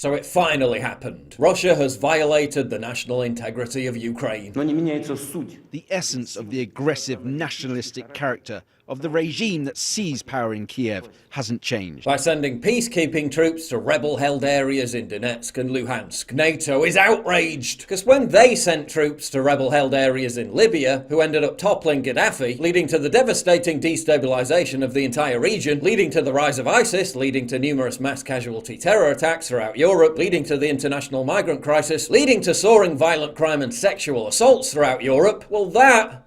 So it finally happened. Russia has violated the national integrity of Ukraine. The essence of the aggressive nationalistic character of the regime that seized power in Kiev hasn't changed. By sending peacekeeping troops to rebel-held areas in Donetsk and Luhansk, NATO is outraged. Because when they sent troops to rebel-held areas in Libya, who ended up toppling Gaddafi, leading to the devastating destabilization of the entire region, leading to the rise of ISIS, leading to numerous mass casualty terror attacks throughout Europe, leading to the international migrant crisis, leading to soaring violent crime and sexual assaults throughout Europe, well that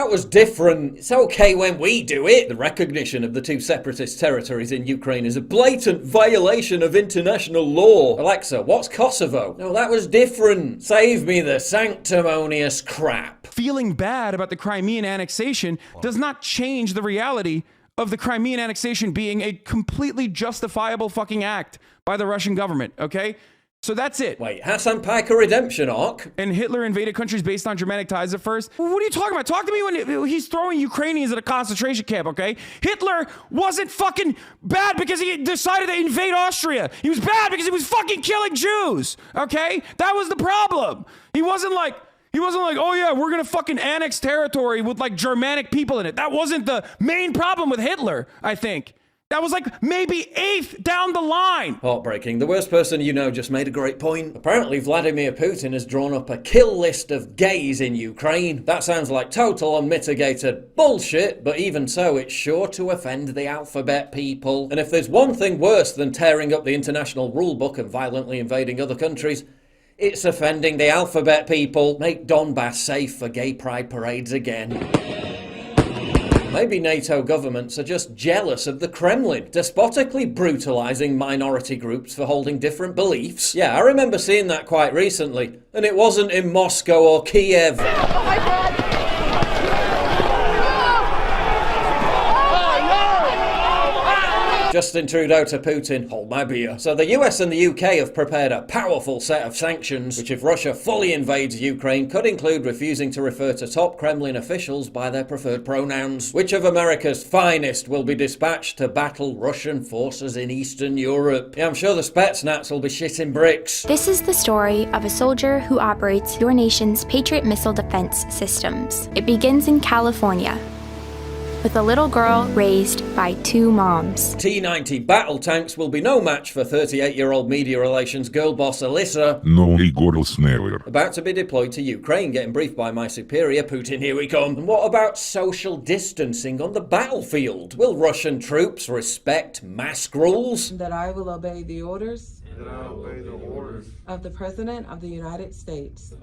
was different. It's okay when we do it. The recognition of the two separatist territories in Ukraine is a blatant violation of international law. Alexa, what's Kosovo? No, that was different. Save me the sanctimonious crap. Feeling bad about the Crimean annexation does not change the reality of the Crimean annexation being a completely justifiable fucking act by the Russian government, okay? So that's it. Wait, Hassan Piker redemption arc? And Hitler invaded countries based on Germanic ties at first? What are you talking about? Talk to me when he's throwing Ukrainians at a concentration camp, okay? Hitler wasn't fucking bad because he decided to invade Austria. He was bad because he was fucking killing Jews, okay? That was the problem. He wasn't like, oh yeah, we're gonna fucking annex territory with like Germanic people in it. That wasn't the main problem with Hitler, I think. That was like maybe 8th down the line. Heartbreaking. The worst person you know just made a great point. Apparently Vladimir Putin has drawn up a kill list of gays in Ukraine. That sounds like total unmitigated bullshit, but even so, it's sure to offend the alphabet people. And if there's one thing worse than tearing up the international rulebook and violently invading other countries, it's offending the alphabet people. Make Donbass safe for gay pride parades again. Maybe NATO governments are just jealous of the Kremlin, despotically brutalizing minority groups for holding different beliefs. Yeah, I remember seeing that quite recently, and it wasn't in Moscow or Kiev. Oh my God! Justin Trudeau to Putin, hold my beer. So the US and the UK have prepared a powerful set of sanctions, which if Russia fully invades Ukraine could include refusing to refer to top Kremlin officials by their preferred pronouns. Which of America's finest will be dispatched to battle Russian forces in Eastern Europe? Yeah, I'm sure the Spetsnaz will be shitting bricks. This is the story of a soldier who operates your nation's Patriot missile defense systems. It begins in California, with a little girl raised by 2 moms. T-90 battle tanks will be no match for 38-year-old media relations girl boss Alyssa. No, Igor's never. About to be deployed to Ukraine, getting briefed by my superior, Putin, here we come. And what about social distancing on the battlefield? Will Russian troops respect mask rules? That I will obey the orders. Of the President of the United States.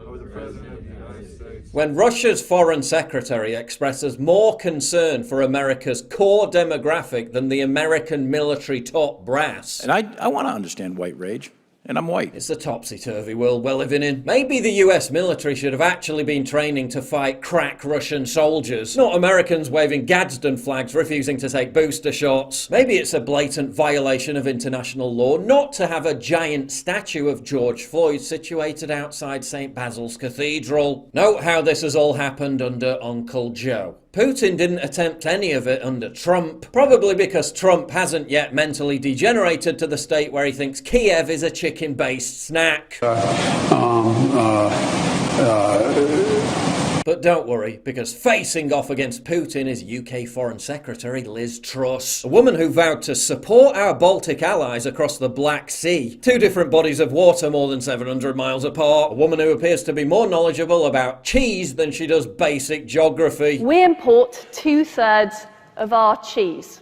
When Russia's foreign secretary expresses more concern for America's core demographic than the American military top brass. And I want to understand white rage. And I'm white. It's a topsy-turvy world we're living in. Maybe the US military should have actually been training to fight crack Russian soldiers, not Americans waving Gadsden flags refusing to take booster shots. Maybe it's a blatant violation of international law not to have a giant statue of George Floyd situated outside St. Basil's Cathedral. Note how this has all happened under Uncle Joe. Putin didn't attempt any of it under Trump, probably because Trump hasn't yet mentally degenerated to the state where he thinks Kiev is a chicken-based snack. But don't worry, because facing off against Putin is UK Foreign Secretary Liz Truss, a woman who vowed to support our Baltic allies across the Black Sea, 2 different bodies of water more than 700 miles apart, a woman who appears to be more knowledgeable about cheese than she does basic geography. We import 2/3 of our cheese.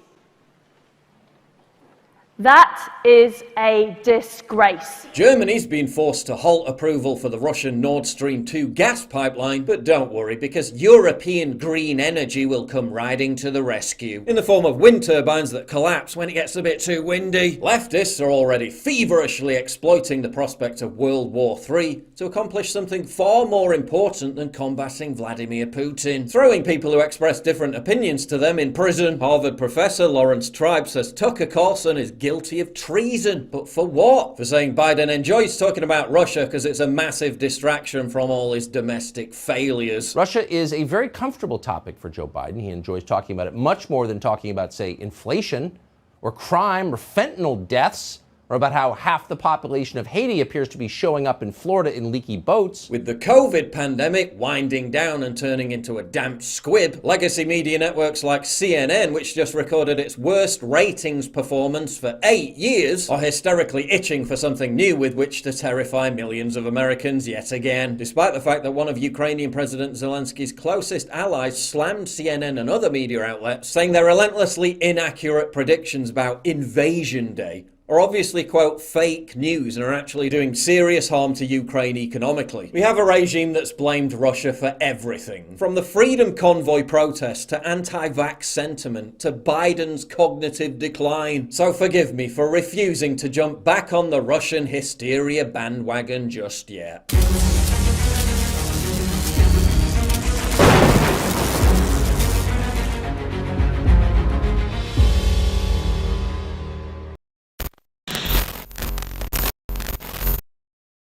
That is a disgrace. Germany's been forced to halt approval for the Russian Nord Stream 2 gas pipeline, but don't worry, because European green energy will come riding to the rescue, in the form of wind turbines that collapse when it gets a bit too windy. Leftists are already feverishly exploiting the prospect of World War III to accomplish something far more important than combating Vladimir Putin, throwing people who express different opinions to them in prison. Harvard professor Lawrence Tribe says Tucker Carlson is guilty of treason. But for what? For saying Biden enjoys talking about Russia because it's a massive distraction from all his domestic failures. Russia is a very comfortable topic for Joe Biden. He enjoys talking about it much more than talking about, say, inflation or crime or fentanyl deaths or about how half the population of Haiti appears to be showing up in Florida in leaky boats. With the COVID pandemic winding down and turning into a damp squib, legacy media networks like CNN, which just recorded its worst ratings performance for 8 years, are hysterically itching for something new with which to terrify millions of Americans yet again. Despite the fact that one of Ukrainian President Zelensky's closest allies slammed CNN and other media outlets, saying their relentlessly inaccurate predictions about Invasion Day are obviously, quote, fake news and are actually doing serious harm to Ukraine economically. We have a regime that's blamed Russia for everything, from the Freedom Convoy protests to anti-vax sentiment to Biden's cognitive decline. So forgive me for refusing to jump back on the Russian hysteria bandwagon just yet.